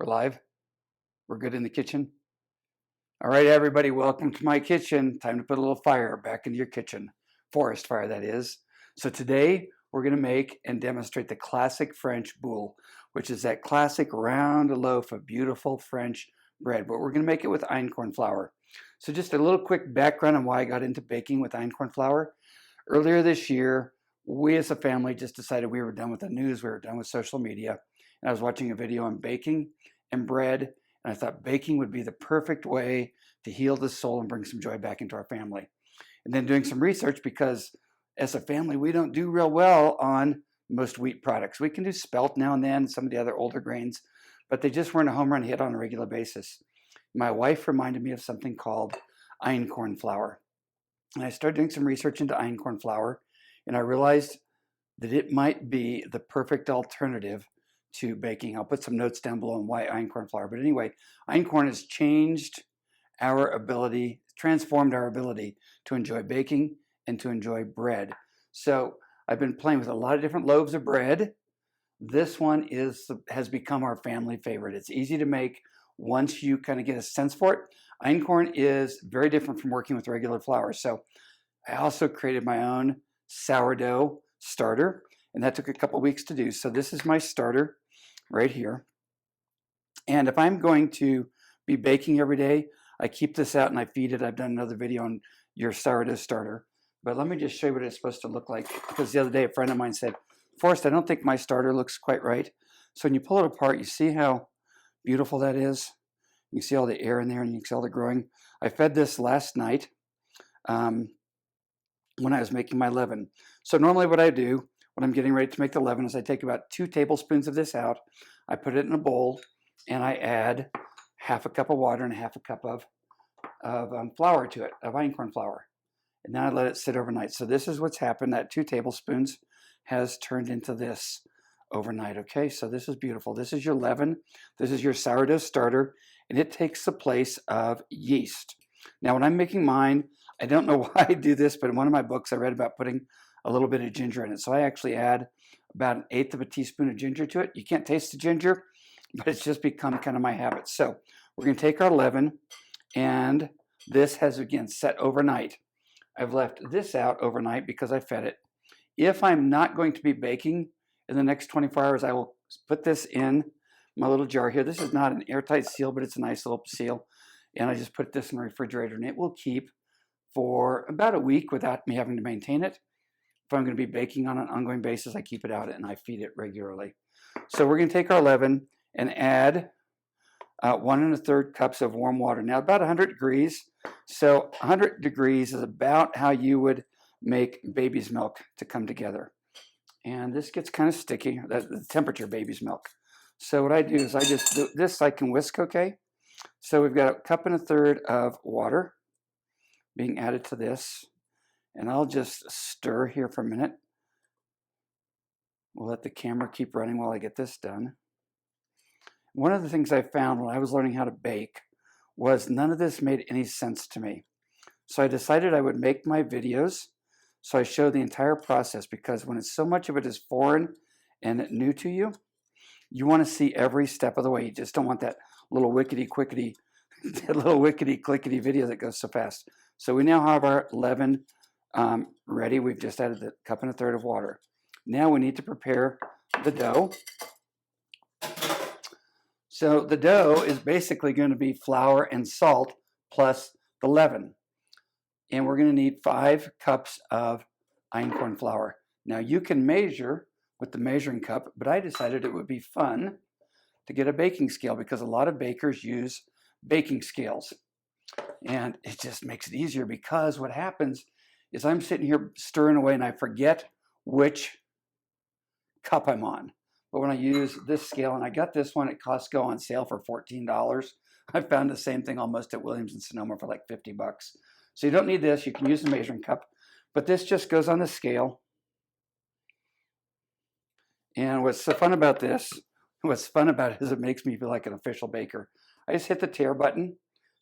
We're live. We're good in the kitchen. All right, everybody, welcome to my kitchen. Time to put a little fire back into your kitchen. Forest fire, that is. So today we're going to make and demonstrate the classic French boule, which is that classic round loaf of beautiful French bread. But we're going to make it with Einkorn flour. So just a little quick background on why I got into baking with Einkorn flour. Earlier this year, we as a family just decided we were done with the news, we were done with social media. And I was watching a video on baking and bread, and I thought baking would be the perfect way to heal the soul and bring some joy back into our family. And then doing some research, because as a family, we don't do real well on most wheat products. We can do spelt now and then, some of the other older grains, but they just weren't a home run hit on a regular basis. My wife reminded me of something called Einkorn flour. And I started doing some research into Einkorn flour, and I realized that it might be the perfect alternative to baking. I'll put some notes down below on why Einkorn flour. But anyway, Einkorn has changed our ability, transformed our ability to enjoy baking and to enjoy bread. So I've been playing with a lot of different loaves of bread. This one has become our family favorite. It's easy to make once you kind of get a sense for it. Einkorn is very different from working with regular flour. So I also created my own sourdough starter, and that took a couple weeks to do. So this is my starter right here. And if I'm going to be baking every day, I keep this out and I feed it. I've done another video on your sourdough starter. But let me just show you what it's supposed to look like. Because the other day a friend of mine said, Forrest, I don't think my starter looks quite right. So when you pull it apart, you see how beautiful that is? You can see all the air in there and you can see all the growing. I fed this last night when I was making my leaven. So normally what I do when I'm getting ready to make the leaven is I take about 2 tablespoons of this out. I put it in a bowl and I add half a cup of water and half a cup of flour to it, of Einkorn flour. And then I let it sit overnight. So this is what's happened. That 2 tablespoons has turned into this overnight. Okay, so this is beautiful. This is your leaven. This is your sourdough starter, and it takes the place of yeast. Now, when I'm making mine, I don't know why I do this, but in one of my books, I read about putting a little bit of ginger in it. So I actually add about 1/8 of a teaspoon of ginger to it. You can't taste the ginger, but it's just become kind of my habit. So we're going to take our leaven, and this has, again, set overnight. I've left this out overnight because I fed it. If I'm not going to be baking in the next 24 hours, I will put this in my little jar here. This is not an airtight seal, but it's a nice little seal. And I just put this in the refrigerator, and it will keep for about a week without me having to maintain it. If I'm going to be baking on an ongoing basis, I keep it out and I feed it regularly. So we're going to take our leaven and add 1 1/3 cups of warm water. Now about 100 degrees. So 100 degrees is about how you would make baby's milk to come together. And this gets kind of sticky, the temperature baby's milk. So what I do is I just do this, I can whisk, okay? So we've got 1 1/4 cups of water being added to this. And I'll just stir here for a minute. We'll let the camera keep running while I get this done. One of the things I found when I was learning how to bake was none of this made any sense to me. So I decided I would make my videos so I show the entire process, because when it's so much of it is foreign and new to you, you want to see every step of the way. You just don't want that little wickety-quickety, that little wickety-clickety video that goes so fast. So we now have our leaven ready. We've just added the 1 1/4 cups of water. Now we need to prepare the dough. So the dough is basically going to be flour and salt plus the leaven. And we're going to need 5 cups of Einkorn flour. Now you can measure with the measuring cup, but I decided it would be fun to get a baking scale because a lot of bakers use baking scales. And it just makes it easier, because what happens is I'm sitting here stirring away and I forget which cup I'm on. But when I use this scale, and I got this one at Costco on sale for $14, I found the same thing almost at Williams and Sonoma for like $50. So you don't need this. You can use the measuring cup, but this just goes on the scale. And what's so fun about this, what's fun about it is it makes me feel like an official baker. I just hit the tare button,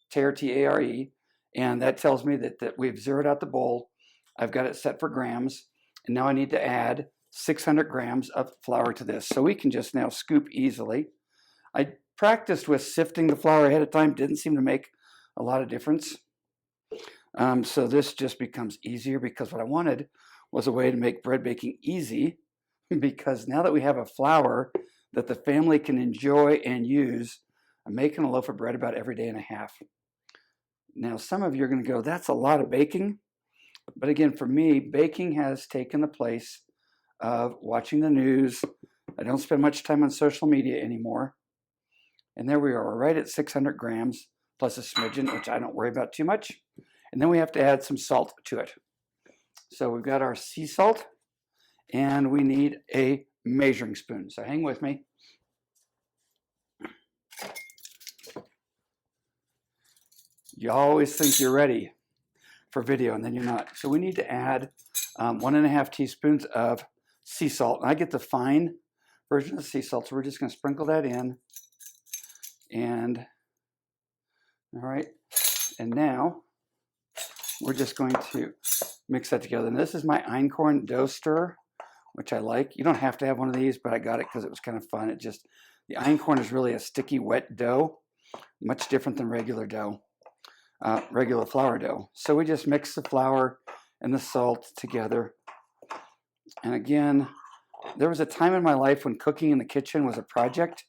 tare, T-A-R-E, and that tells me that we've zeroed out the bowl. I've got it set for grams, and now I need to add 600 grams of flour to this. So we can just now scoop easily. I practiced with sifting the flour ahead of time. Didn't seem to make a lot of difference. So this just becomes easier because what I wanted was a way to make bread baking easy, because now that we have a flour that the family can enjoy and use, I'm making a loaf of bread about every day and a half. Now, some of you are going to go, that's a lot of baking. But again, for me, baking has taken the place of watching the news. I don't spend much time on social media anymore. And there we are, right at 600 grams plus a smidgen, which I don't worry about too much. And then we have to add some salt to it. So we've got our sea salt, and we need a measuring spoon. So hang with me. You always think you're ready for video, and then you're not. So we need to add 1.5 teaspoons of sea salt. And I get the fine version of sea salt, so we're just going to sprinkle that in. And all right, and now we're just going to mix that together. And this is my Einkorn dough stirrer, which I like. You don't have to have one of these, but I got it because it was kind of fun. The Einkorn is really a sticky, wet dough, much different than regular dough, regular flour dough. So we just mix the flour and the salt together. And again, there was a time in my life when cooking in the kitchen was a project,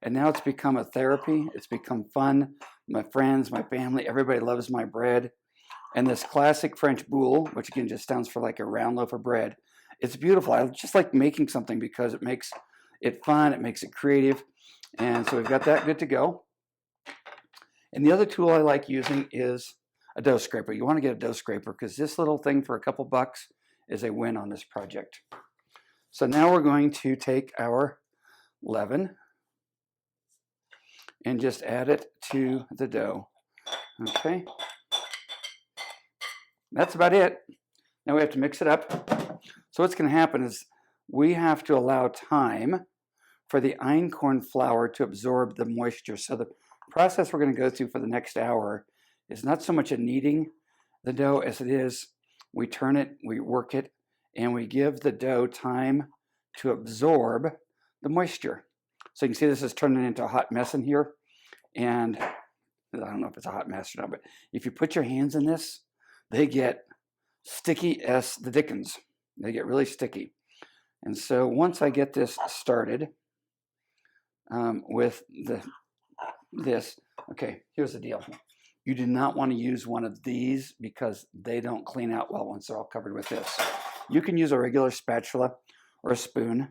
and now it's become a therapy. It's become fun. My friends, my family, everybody loves my bread. And this classic French boule, which again just stands for like a round loaf of bread, it's beautiful. I just like making something because it makes it fun, it makes it creative. And so we've got that good to go. And the other tool I like using is a dough scraper. You want to get a dough scraper because this little thing for a couple bucks is a win on this project. So now we're going to take our leaven and just add it to the dough. Okay. That's about it. Now we have to mix it up. So what's going to happen is we have to allow time for the Einkorn flour to absorb the moisture. So the process we're going to go through for the next hour is not so much a kneading the dough as it is we turn it, we work it, and we give the dough time to absorb the moisture. So you can see this is turning into a hot mess in here. And I don't know if it's a hot mess or not, but if you put your hands in this, they get sticky as the dickens. They get really sticky. And so once I get this started with this, okay, here's the deal. You do not want to use one of these because they don't clean out well once they're all covered with this. You can use a regular spatula or a spoon.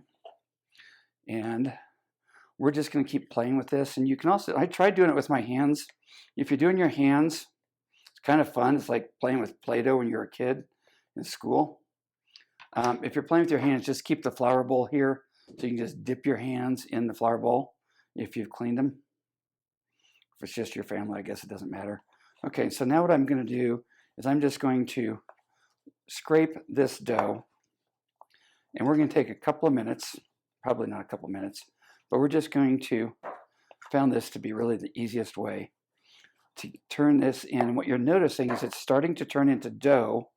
And we're just going to keep playing with this. And you can also, I tried doing it with my hands. If you're doing your hands, kind of fun. It's like playing with Play-Doh when you're a kid in school. If you're playing with your hands, just keep the flour bowl here so you can just dip your hands in the flour bowl if you've cleaned them. If it's just your family, I guess it doesn't matter. Okay, so now what I'm going to do is I'm just going to scrape this dough, and we're going to take a couple of minutes, probably not a couple of minutes, but we're just going to, found this to be really the easiest way to turn this in. And what you're noticing is it's starting to turn into dough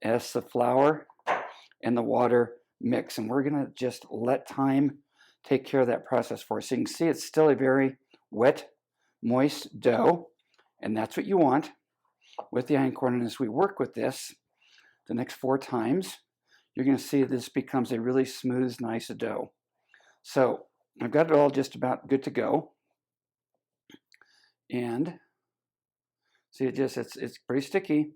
as the flour and the water mix. And we're going to just let time take care of that process for us. So you can see it's still a very wet, moist dough. And that's what you want with the Einkorn. And as we work with this the next 4 times, you're going to see this becomes a really smooth, nice dough. So I've got it all just about good to go. And see, it's pretty sticky.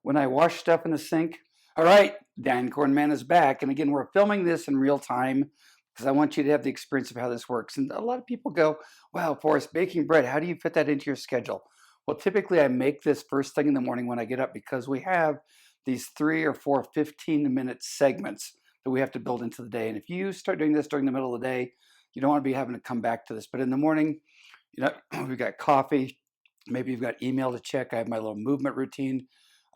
When I wash stuff in the sink, all right, the Einkorn man is back. And again, we're filming this in real time because I want you to have the experience of how this works. And a lot of people go, wow, Forrest, baking bread, how do you fit that into your schedule? Well, typically I make this first thing in the morning when I get up because we have these 3 or 4 15-minute segments that we have to build into the day. And if you start doing this during the middle of the day, you don't want to be having to come back to this. But in the morning, you know, we've got coffee. Maybe you've got email to check. I have my little movement routine,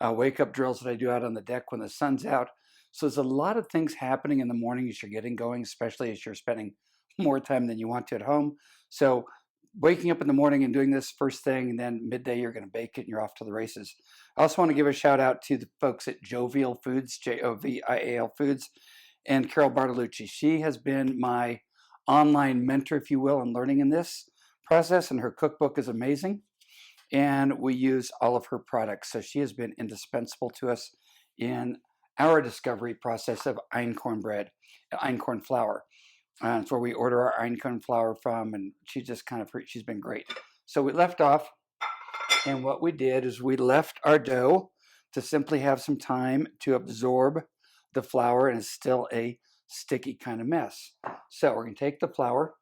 wake up drills that I do out on the deck when the sun's out. So there's a lot of things happening in the morning as you're getting going, especially as you're spending more time than you want to at home. So waking up in the morning and doing this first thing, and then midday you're going to bake it and you're off to the races. I also want to give a shout out to the folks at Jovial Foods, Jovial Foods, and Carla Bartolucci. She has been my online mentor, if you will, in learning in this process, and her cookbook is amazing. And we use all of her products. So she has been indispensable to us in our discovery process of einkorn bread, einkorn flour. That's where we order our einkorn flour from, and she's been great. So we left off, and what we did is we left our dough to simply have some time to absorb the flour, and it's still a sticky kind of mess. So we're going to take the flour.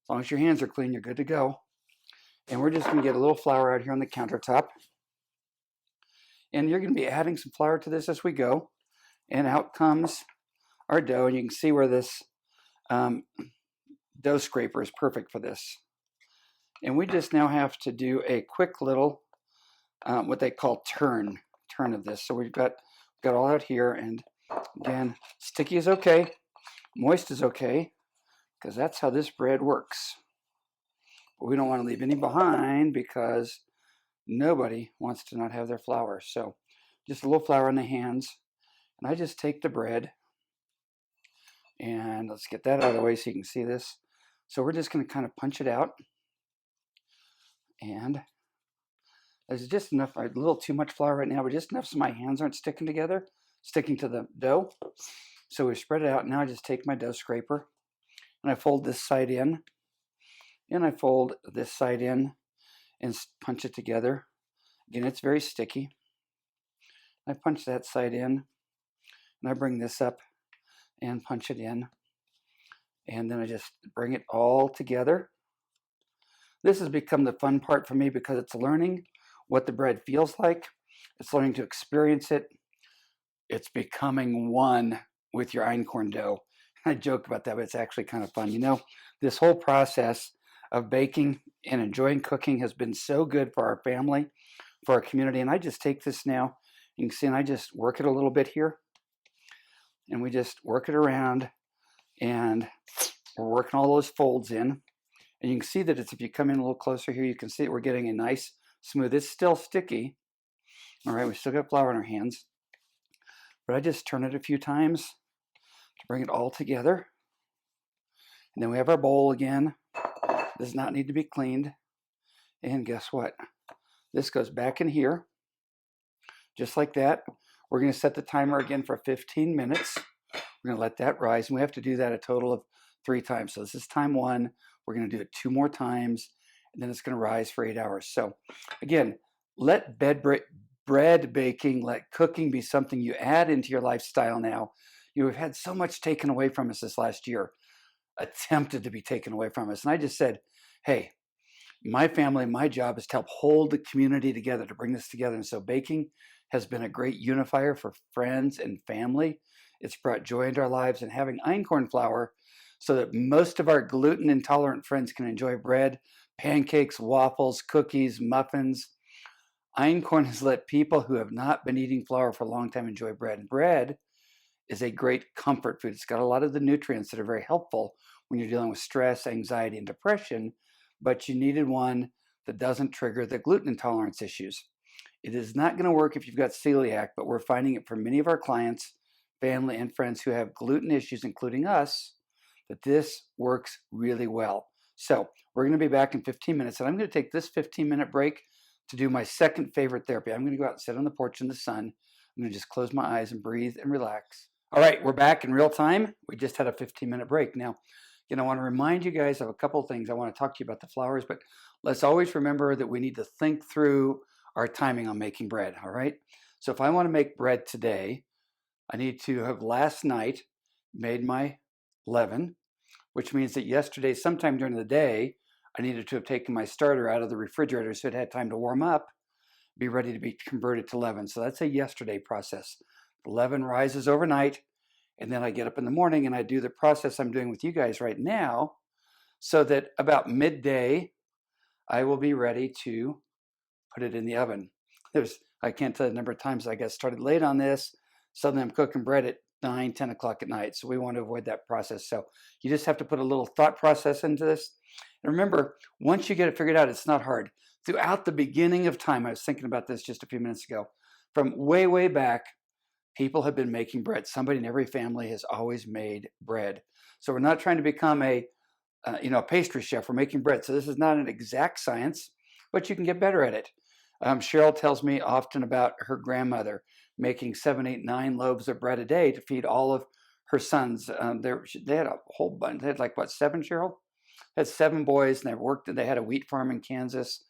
As long as your hands are clean, you're good to go. And we're just going to get a little flour out here on the countertop. And you're going to be adding some flour to this as we go. And out comes our dough. And you can see where this dough scraper is perfect for this. And we just now have to do a quick little, what they call turn of this. So we've got all out here. And again, sticky is okay. Moist is okay, because that's how this bread works. But we don't want to leave any behind, because nobody wants to not have their flour. So just a little flour in the hands. And I just take the bread, and let's get that out of the way so you can see this. So we're just going to kind of punch it out. And there's just enough, a little too much flour right now, but just enough so my hands aren't sticking to the dough. So we spread it out. Now I just take my dough scraper, and I fold this side in, and I fold this side in, and punch it together. Again, it's very sticky. I punch that side in, and I bring this up and punch it in, and then I just bring it all together. This has become the fun part for me, because it's learning what the bread feels like. It's learning to experience it. It's becoming one with your einkorn dough. I joke about that, but it's actually kind of fun. You know, this whole process of baking and enjoying cooking has been so good for our family, for our community. And I just take this now, you can see, and I just work it a little bit here. And we just work it around, and we're working all those folds in. And you can see that if you come in a little closer here, you can see that we're getting a nice smooth. It's still sticky. All right, we still got flour in our hands. But I just turn it a few times to bring it all together. And then we have our bowl again. Does not need to be cleaned. And guess what? This goes back in here, just like that. We're going to set the timer again for 15 minutes. We're going to let that rise, and we have to do that a total of 3 times. So this is time 1. We're going to do it 2 more times, and then it's going to rise for 8 hours. So again, let bread baking, let cooking be something you add into your lifestyle now. You have had so much taken away from us this last year, attempted to be taken away from us. And I just said, hey, my family, my job is to help hold the community together, to bring this together. And so baking has been a great unifier for friends and family. It's brought joy into our lives, and having einkorn flour so that most of our gluten intolerant friends can enjoy bread, pancakes, waffles, cookies, muffins. Einkorn has let people who have not been eating flour for a long time enjoy bread. And bread is a great comfort food. It's got a lot of the nutrients that are very helpful when you're dealing with stress, anxiety, and depression, but you needed one that doesn't trigger the gluten intolerance issues. It is not going to work if you've got celiac, but we're finding it for many of our clients, family, and friends who have gluten issues, including us, that this works really well. So we're going to be back in 15 minutes, and I'm going to take this 15-minute break to do my second favorite therapy. I'm going to go out and sit on the porch in the sun. I'm going to just close my eyes and breathe and relax. All right, we're back in real time. We just had a 15-minute break. Now, I want to remind you guys of a couple of things. I want to talk to you about the flours, but let's always remember that we need to think through our timing on making bread, all right? So if I want to make bread today, I need to have last night made my leaven, which means that yesterday, sometime during the day, I needed to have taken my starter out of the refrigerator so it had time to warm up, be ready to be converted to leaven. So that's a yesterday process. The leaven rises overnight, and then I get up in the morning and I do the process I'm doing with you guys right now, so that about midday, I will be ready to put it in the oven. I can't tell you the number of times I got started late on this. Suddenly I'm cooking bread at 9, 10 o'clock at night. So we want to avoid that process. So you just have to put a little thought process into this. And remember, once you get it figured out, it's not hard. Throughout the beginning of time, I was thinking about this just a few minutes ago, from way, way back, people have been making bread. Somebody in every family has always made bread. So we're not trying to become a a pastry chef. We're making bread. So this is not an exact science, but you can get better at it. Cheryl tells me often about her grandmother making 7, 8, 9 loaves of bread a day to feed all of her sons. They had a whole bunch. They had like, what, 7, Cheryl? They had 7 boys, and they had a wheat farm in Kansas.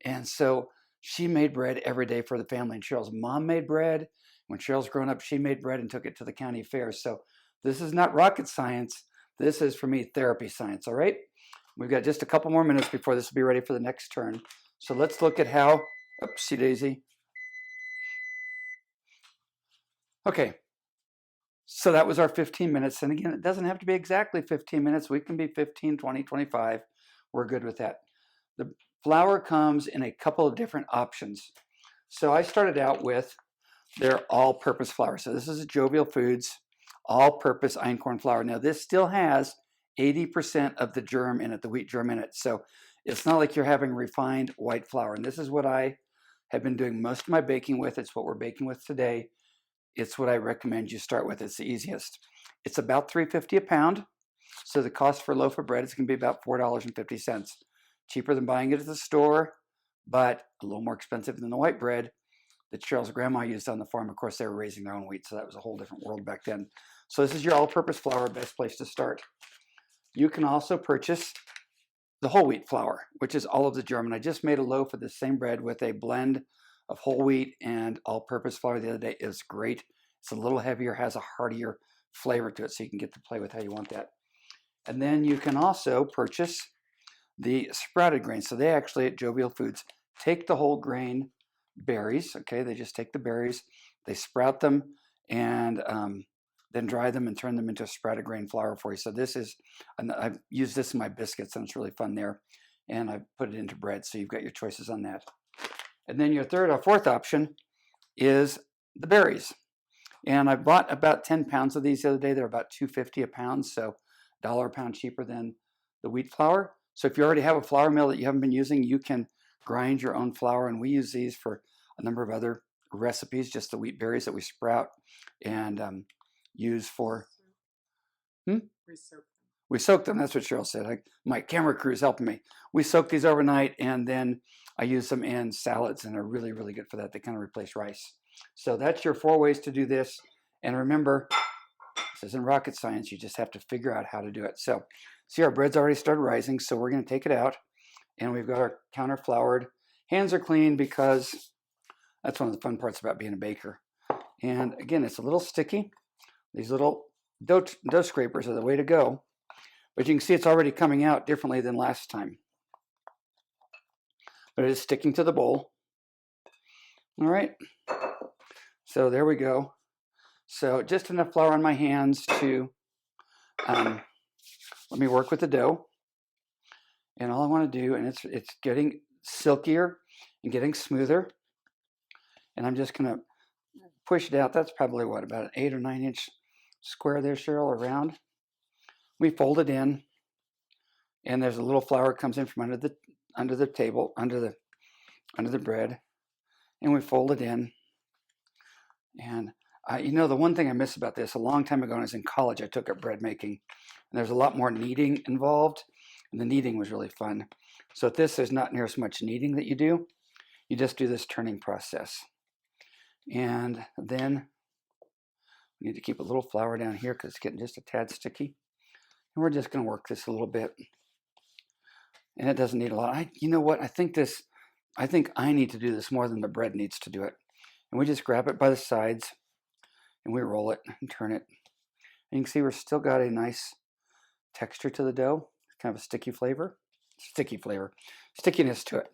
And so she made bread every day for the family. And Cheryl's mom made bread. When Cheryl's grown up, she made bread and took it to the county fair. So this is not rocket science. This is, for me, therapy science, all right? We've got just a couple more minutes before this will be ready for the next turn. So let's look at how, oopsie daisy. Okay, so that was our 15 minutes. And again, it doesn't have to be exactly 15 minutes. We can be 15, 20, 25. We're good with that. The flour comes in a couple of different options. So I started out with their all-purpose flour. So this is a Jovial Foods all-purpose einkorn flour. Now this still has 80% of the germ in it, the wheat germ in it. So it's not like you're having refined white flour. And this is what I have been doing most of my baking with. It's what we're baking with today. It's what I recommend you start with. It's the easiest. It's about $3.50 a pound. So the cost for a loaf of bread is going to be about $4.50. Cheaper than buying it at the store, but a little more expensive than the white bread that Cheryl's grandma used on the farm. Of course, they were raising their own wheat, so that was a whole different world back then. So this is your all-purpose flour, best place to start. You can also purchase the whole wheat flour, which is all of the germ. And I just made a loaf of the same bread with a blend of whole wheat and all-purpose flour the other day. It was great. It's a little heavier, has a heartier flavor to it, so you can get to play with how you want that. And then you can also purchase the sprouted grains. So they actually, at Jovial Foods, take the whole grain berries. Okay, they just take the berries, they sprout them, and then dry them and turn them into sprouted grain flour for you. So this is, I've used this in my biscuits, and it's really fun there. And I put it into bread, so you've got your choices on that. And then your third or fourth option is the berries. And I bought about 10 pounds of these the other day. They're about $2.50 a pound, so $1 a pound cheaper than the wheat flour. So if you already have a flour mill that you haven't been using, you can grind your own flour. And we use these for a number of other recipes, just the wheat berries that we sprout and use for. We soak them. That's what Cheryl said. My camera crew is helping me. We soak these overnight, and then I use them in salads, and they're really, really good for that. They kind of replace rice. So that's your 4 ways to do this. And remember, this isn't rocket science. You just have to figure out how to do it. So see, our bread's already started rising, so we're going to take it out. And we've got our counter floured. Hands are clean because that's one of the fun parts about being a baker. And again, it's a little sticky. These little dough scrapers are the way to go. But you can see it's already coming out differently than last time. But it is sticking to the bowl. All right. So there we go. So just enough flour on my hands to let me work with the dough. And all I want to do, and it's getting silkier and getting smoother. And I'm just going to push it out. That's probably what, about an 8 or 9 inch square there, Cheryl, around. We fold it in, and there's a little flour comes in from under the table, under the bread, and we fold it in. And the one thing I miss about this, a long time ago when I was in college, I took up bread making, and there's a lot more kneading involved, and the kneading was really fun. So at this, there's not near as much kneading that you do. You just do this turning process. And then we need to keep a little flour down here because it's getting just a tad sticky. And we're just going to work this a little bit. And it doesn't need a lot. You know what? I think I need to do this more than the bread needs to do it. And we just grab it by the sides and we roll it and turn it. And you can see we're still got a nice texture to the dough, kind of a stickiness to it.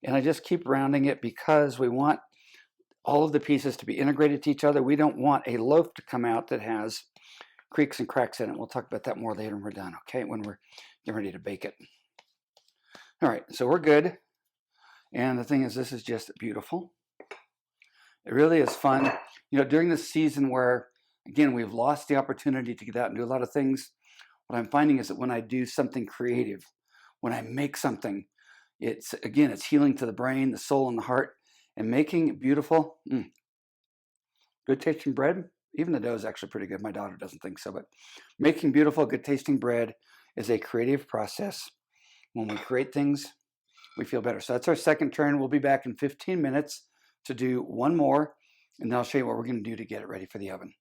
And I just keep rounding it because we want all of the pieces to be integrated to each other. We don't want a loaf to come out that has creaks and cracks in it. We'll talk about that more later when we're done, okay? When we're getting ready to bake it. All right, so we're good. And the thing is, this is just beautiful. It really is fun. During this season where, again, we've lost the opportunity to get out and do a lot of things, what I'm finding is that when I do something creative, when I make something, it's healing to the brain, the soul, and the heart, and making beautiful, good tasting bread. Even the dough is actually pretty good. My daughter doesn't think so, but making beautiful, good tasting bread is a creative process. When we create things, we feel better. So that's our second turn. We'll be back in 15 minutes to do one more, and then I'll show you what we're going to do to get it ready for the oven.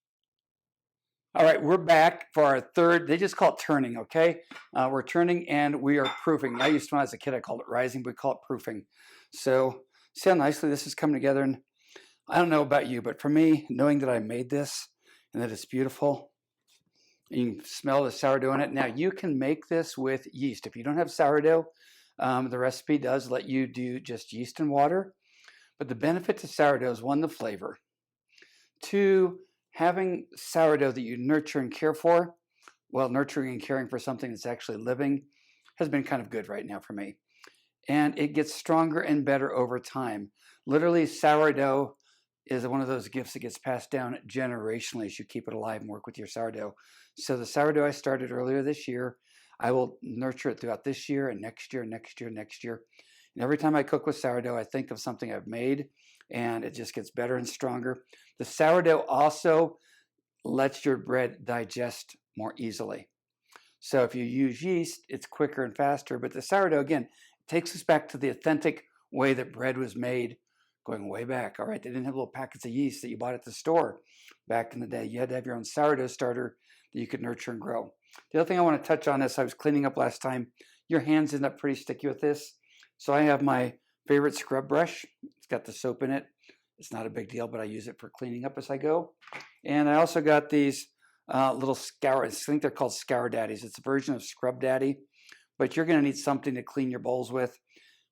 All right, we're back for our third. They just call it turning, okay? We're turning and we are proofing. I used to, when I was a kid, I called it rising, but we call it proofing. So see how nicely this is coming together. And I don't know about you, but for me, knowing that I made this and that it's beautiful, you can smell the sourdough in it. Now, you can make this with yeast. If you don't have sourdough, the recipe does let you do just yeast and water. But the benefit to sourdough is, one, the flavor. Two, having sourdough that you nurture and care for, well, nurturing and caring for something that's actually living has been kind of good right now for me. And it gets stronger and better over time. Literally, sourdough is one of those gifts that gets passed down generationally as you keep it alive and work with your sourdough. So the sourdough I started earlier this year, I will nurture it throughout this year and next year, next year, next year. And every time I cook with sourdough, I think of something I've made, and it just gets better and stronger. The sourdough also lets your bread digest more easily. So if you use yeast, it's quicker and faster. But the sourdough, again, takes us back to the authentic way that bread was made, going way back. All right, they didn't have little packets of yeast that you bought at the store back in the day. You had to have your own sourdough starter that you could nurture and grow. The other thing I want to touch on is, I was cleaning up last time. Your hands end up pretty sticky with this. So I have my favorite scrub brush. It's got the soap in it. It's not a big deal, but I use it for cleaning up as I go. And I also got these little scour. I think they're called Scour Daddies. It's a version of Scrub Daddy, but you're going to need something to clean your bowls with.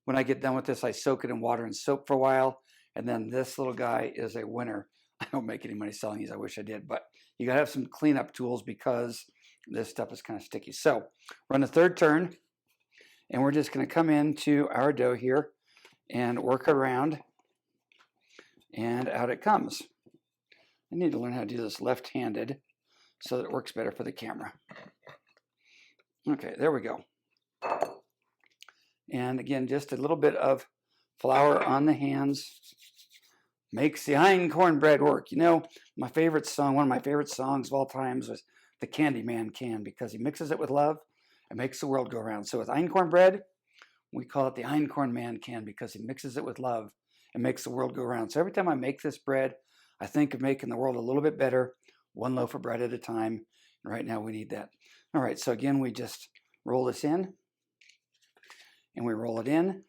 When I get done with this, I soak it in water and soap for a while. And then this little guy is a winner. I don't make any money selling these. I wish I did, but you got to have some cleanup tools because this stuff is kind of sticky. So we're on the third turn, and we're just going to come into our dough here and work around, and out it comes. I need to learn how to do this left-handed so that it works better for the camera. Okay, there we go. And again, just a little bit of flour on the hands makes the Einkorn bread work. You know, my favorite song, one of my favorite songs of all times, was The Candyman Can, because he mixes it with love and makes the world go around. So with Einkorn bread, we call it the Einkorn Man Can, because he mixes it with love and makes the world go around. So every time I make this bread, I think of making the world a little bit better, one loaf of bread at a time. And right now we need that. All right, so again, we just roll this in, and we roll it in.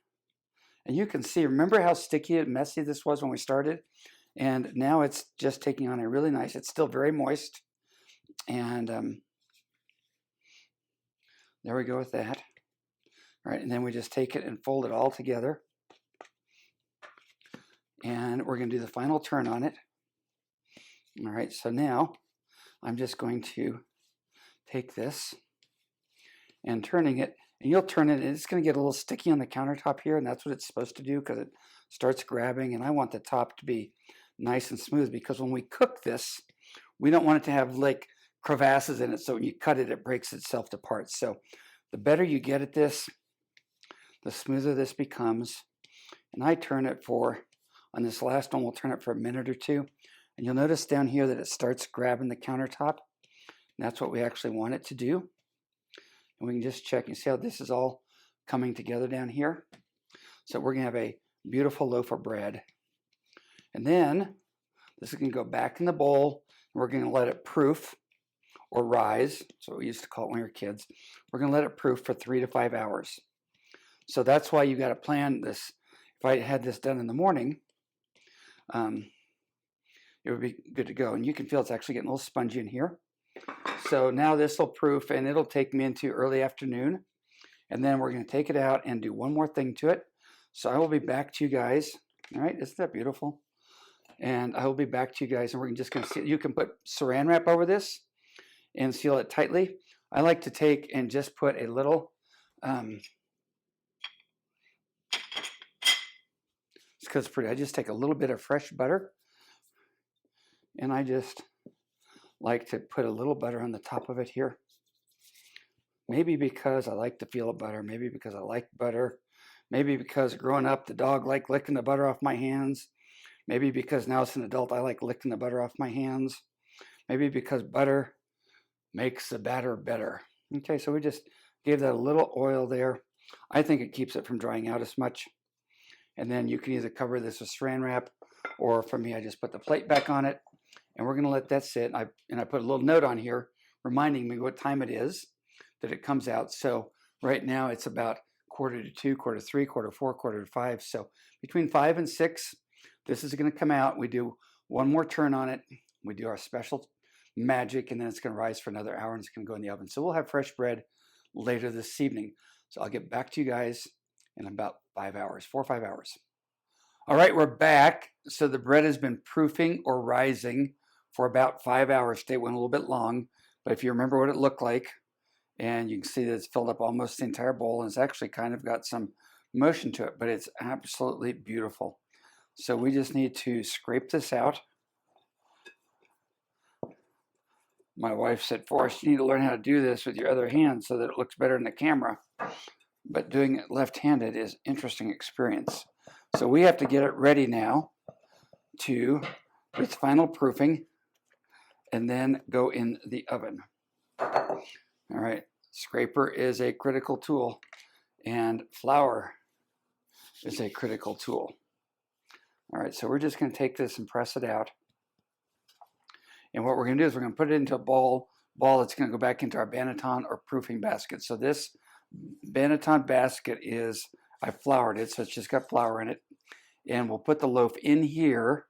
And you can see, remember how sticky and messy this was when we started? And now it's just taking on a really nice, it's still very moist. And there we go with that. All right, and then we just take it and fold it all together. And we're going to do the final turn on it. All right, so now I'm just going to take this and turning it, and you'll turn it, and it's going to get a little sticky on the countertop here, and that's what it's supposed to do, because it starts grabbing, and I want the top to be nice and smooth, because when we cook this, we don't want it to have like crevasses in it, so when you cut it, it breaks itself to parts. So the better you get at this, the smoother this becomes. And I turn it for, on this last one, we'll turn it for a minute or two, and you'll notice down here that it starts grabbing the countertop. And that's what we actually want it to do. And we can just check and see how this is all coming together down here. So we're going to have a beautiful loaf of bread. And then this is going to go back in the bowl, and we're going to let it proof or rise. That's what we used to call it when we were kids. We're going to let it proof for 3 to 5 hours. So that's why you got to plan this. If I had this done in the morning, it would be good to go. And you can feel it's actually getting a little spongy in here. So now this will proof, and it'll take me into early afternoon. And then we're going to take it out and do one more thing to it. So I will be back to you guys. All right, isn't that beautiful? And I will be back to you guys, and we're just going to see. You can put saran wrap over this and seal it tightly. I like to take and just put a little, it's because it's pretty. I just take a little bit of fresh butter, and I just like to put a little butter on the top of it here. Maybe because I like the feel of butter, maybe because I like butter, maybe because growing up the dog liked licking the butter off my hands, maybe because now as an adult I like licking the butter off my hands, maybe because butter makes the batter better. Okay, so we just Gave that a little oil there. I think it keeps it from drying out as much. And then you can either cover this with saran wrap, or for me, I just put the plate back on it, and we're going to let that sit. And I put a little note on here reminding me what time it is that it comes out. So right now it's about 1:45, 1:45, 1:45, 4:45. So between 5 and 6, this is going to come out. We do one more turn on it. We do our special magic, and then it's going to rise for another hour, and it's going to go in the oven. So we'll have fresh bread later this evening. So I'll get back to you guys in about 5 hours, 4 or 5 hours. All right, we're back. So the bread has been proofing or rising for about 5 hours. Today went a little bit long, but if you remember what it looked like, and you can see that it's filled up almost the entire bowl, and it's actually kind of got some motion to it, but it's absolutely beautiful. So we just need to scrape this out. My wife said, Forrest, you need to learn how to do this with your other hand so that it looks better in the camera. But doing it left-handed is an interesting experience. So we have to get it ready now to its final proofing and then go in the oven. All right, scraper is a critical tool, and flour is a critical tool. All right, so we're just going to take this and press it out. And what we're going to do is we're going to put it into a ball that's going to go back into our banneton or proofing basket. So this banneton basket is, I floured it, so it's just got flour in it. And we'll put the loaf in here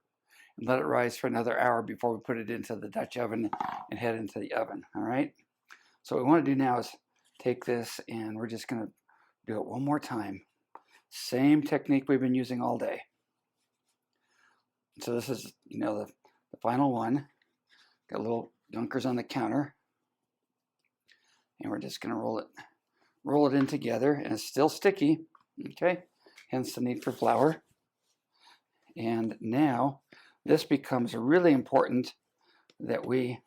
and let it rise for another hour before we put it into the Dutch oven and head into the oven. All right. So what we want to do now is take this, and we're just going to do it one more time. Same technique we've been using all day. So this is, the final one. Got little dunkers on the counter, and we're just going to roll it in together, and it's still sticky. Okay, hence the need for flour. And now this becomes really important that we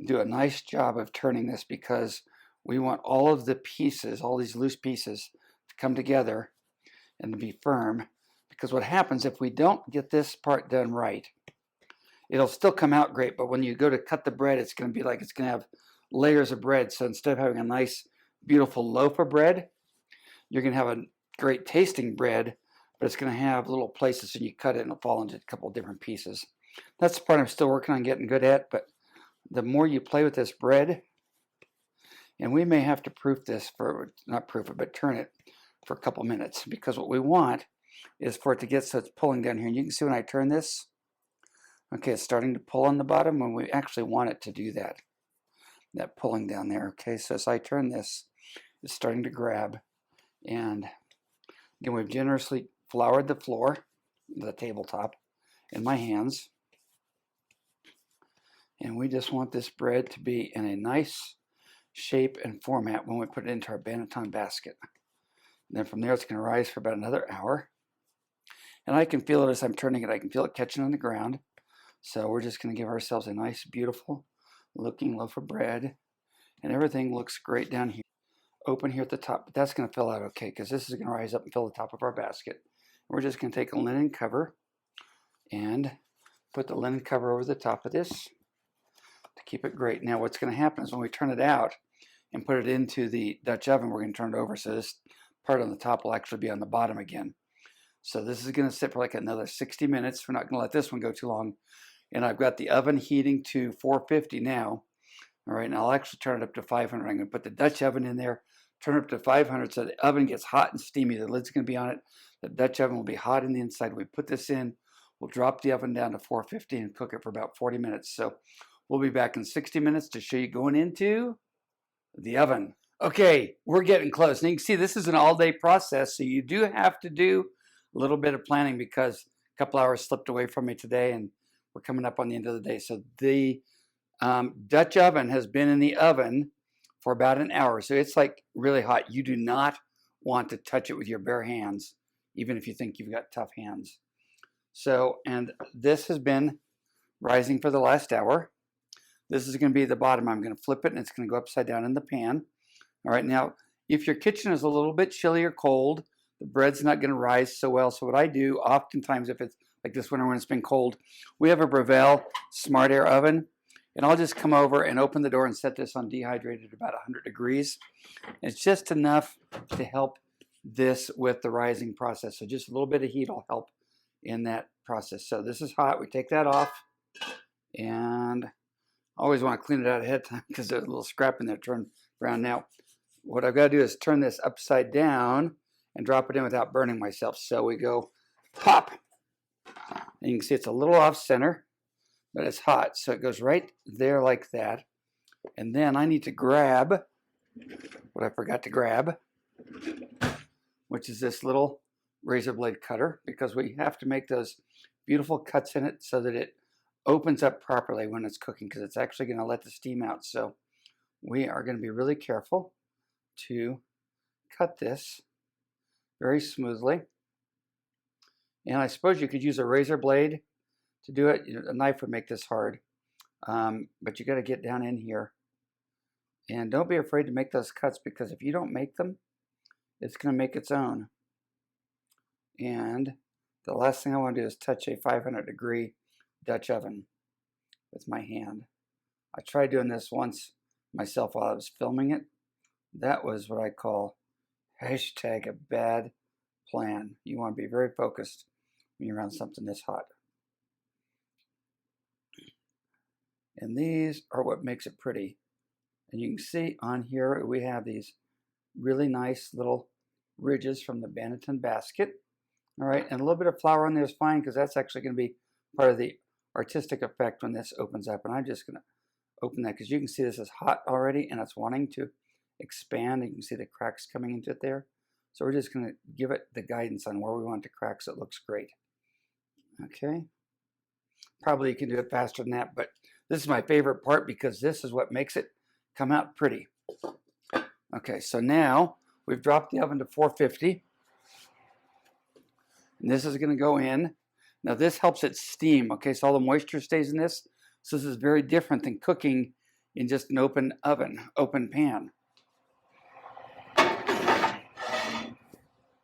do a nice job of turning this, because we want all of the pieces, all these loose pieces, to come together and to be firm. Because what happens if we don't get this part done right, it'll still come out great, but when you go to cut the bread, it's going to be like it's going to have layers of bread. So instead of having a nice, beautiful loaf of bread, you're going to have a great tasting bread, but it's going to have little places, and you cut it and it'll fall into a couple of different pieces. That's the part I'm still working on getting good at, but the more you play with this bread, and we may have to proof this not proof it, but turn it for a couple minutes, because what we want is for it to get so it's pulling down here. And you can see when I turn this, okay, it's starting to pull on the bottom when we actually want it to do that pulling down there. Okay, so as I turn this, it's starting to grab. And again, we've generously floured the floor, the tabletop, in my hands. And we just want this bread to be in a nice shape and format when we put it into our banneton basket. And then from there, it's going to rise for about another hour. And I can feel it as I'm turning it. I can feel it catching on the ground. So we're just going to give ourselves a nice, beautiful looking loaf of bread. And everything looks great down here. Open here at the top. But that's going to fill out okay, because this is going to rise up and fill the top of our basket. We're just going to take a linen cover and put the linen cover over the top of this to keep it great. Now what's going to happen is when we turn it out and put it into the Dutch oven, we're going to turn it over. So this part on the top will actually be on the bottom again. So this is going to sit for like another 60 minutes. We're not going to let this one go too long. And I've got the oven heating to 450 now. All right, and I'll actually turn it up to 500. I'm going to put the Dutch oven in there, turn it up to 500 so the oven gets hot and steamy. The lid's going to be on it. The Dutch oven will be hot in the inside. We put this in. We'll drop the oven down to 450 and cook it for about 40 minutes. So we'll be back in 60 minutes to show you going into the oven. Okay, we're getting close. And you can see this is an all-day process, so you do have to do a little bit of planning, because a couple hours slipped away from me today, and we're coming up on the end of the day. So the Dutch oven has been in the oven for about an hour. So it's like really hot. You do not want to touch it with your bare hands, even if you think you've got tough hands. So, and this has been rising for the last hour. This is going to be the bottom. I'm going to flip it, and it's going to go upside down in the pan. All right, now, if your kitchen is a little bit chilly or cold, the bread's not going to rise so well. So what I do, oftentimes, if it's like this winter when it's been cold, we have a Boule Smart Air oven. And I'll just come over and open the door and set this on dehydrated about 100 degrees. It's just enough to help this with the rising process. So just a little bit of heat will help in that process. So this is hot. We take that off, and I always want to clean it out ahead of time because there's a little scrap in there. Turn around now. What I've got to do is turn this upside down and drop it in without burning myself. So we go pop. And you can see it's a little off center, but it's hot. So it goes right there like that. And then I need to grab what I forgot to grab, which is this little razor blade cutter, because we have to make those beautiful cuts in it so that it opens up properly when it's cooking, because it's actually going to let the steam out. So we are going to be really careful to cut this very smoothly. And I suppose you could use a razor blade to do it. A knife would make this hard, but you got to get down in here. And don't be afraid to make those cuts, because if you don't make them, it's going to make its own. And the last thing I want to do is touch a 500-degree Dutch oven with my hand. I tried doing this once myself while I was filming it. That was what I call hashtag a bad plan. You want to be very focused when you're around something this hot. And these are what makes it pretty. And you can see on here we have these really nice little ridges from the Banneton basket. All right, and a little bit of flour on there is fine, because that's actually going to be part of the artistic effect when this opens up. And I'm just going to open that because you can see this is hot already and it's wanting to expand. You can see the cracks coming into it there. So we're just going to give it the guidance on where we want it to crack so it looks great. Okay. Probably you can do it faster than that, but this is my favorite part because this is what makes it come out pretty. Okay, so now we've dropped the oven to 450. And this is going to go in. Now this helps it steam, okay, so all the moisture stays in this. So this is very different than cooking in just an open oven, open pan.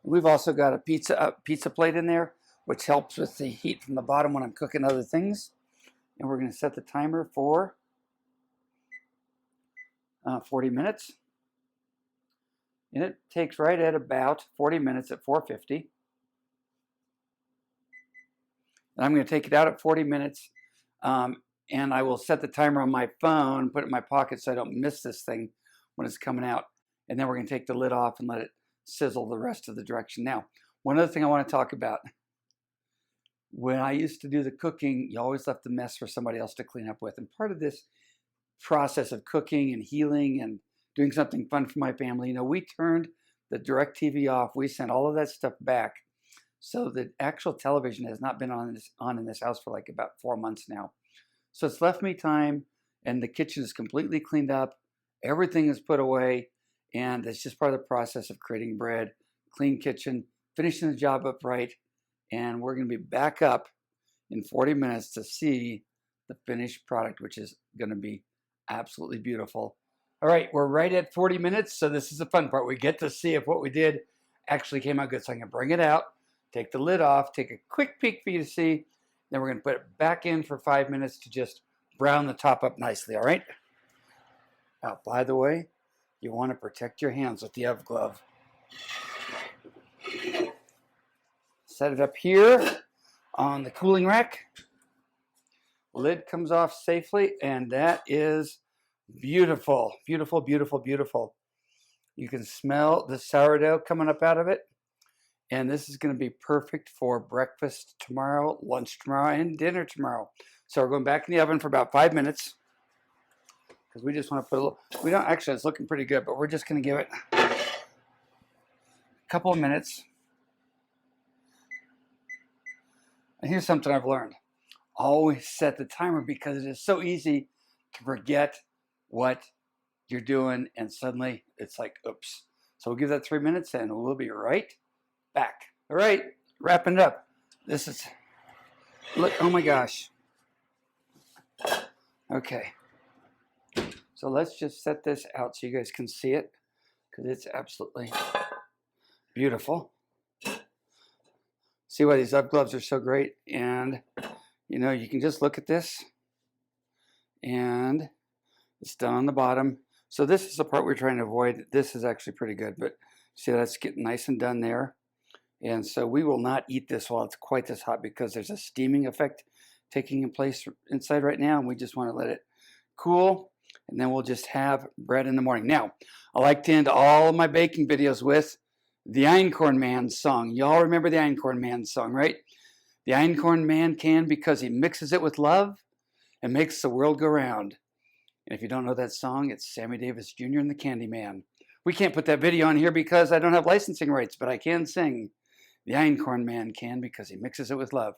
We've also got a pizza plate in there, which helps with the heat from the bottom when I'm cooking other things. And we're going to set the timer for 40 minutes. And it takes right at about 40 minutes at 450. And I'm going to take it out at 40 minutes. And I will set the timer on my phone, put it in my pocket so I don't miss this thing when it's coming out. And then we're going to take the lid off and let it sizzle the rest of the direction. Now, one other thing I want to talk about. When I used to do the cooking, you always left the mess for somebody else to clean up with. And part of this process of cooking and healing and doing something fun for my family, we turned the DirecTV off. We sent all of that stuff back. So the actual television has not been on in this house for like about 4 months now. So it's left me time, and the kitchen is completely cleaned up. Everything is put away, and it's just part of the process of creating bread, clean kitchen, finishing the job up right. And we're going to be back up in 40 minutes to see the finished product, which is going to be absolutely beautiful. All right, we're right at 40 minutes, so this is the fun part. We get to see if what we did actually came out good. So I'm going to bring it out, take the lid off, take a quick peek for you to see. Then we're going to put it back in for 5 minutes to just brown the top up nicely, all right? Now, by the way, you want to protect your hands with the oven glove. Set it up here on the cooling rack. Lid comes off safely, and that is beautiful, beautiful, beautiful, beautiful. You can smell the sourdough coming up out of it, and this is going to be perfect for breakfast tomorrow, lunch tomorrow, and dinner tomorrow. So we're going back in the oven for about 5 minutes because we just want to put a little, we don't, actually it's looking pretty good, but we're just going to give it a couple of minutes. And here's something I've learned. Always set the timer because it is so easy to forget what you're doing and suddenly it's like, oops. So we'll give that 3 minutes and we'll be right back. All right, wrapping it up. This is, look, oh my gosh. Okay. So let's just set this out so you guys can see it because it's absolutely beautiful. See why these up gloves are so great. And, you can just look at this and it's done on the bottom. So this is the part we're trying to avoid. This is actually pretty good, but see, that's getting nice and done there. And so we will not eat this while it's quite this hot because there's a steaming effect taking place inside right now, and we just want to let it cool, and then we'll just have bread in the morning. Now, I like to end all of my baking videos with the Einkorn Man song. Y'all remember the Einkorn Man song, right? The Einkorn Man can because he mixes it with love and makes the world go round. And if you don't know that song, it's Sammy Davis Jr. and the Candy Man. We can't put that video on here because I don't have licensing rights, but I can sing. The Einkorn Man can because he mixes it with love.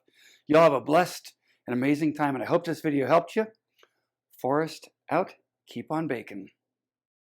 Y'all have a blessed and amazing time, and I hope this video helped you. Forrest out. Keep on baking.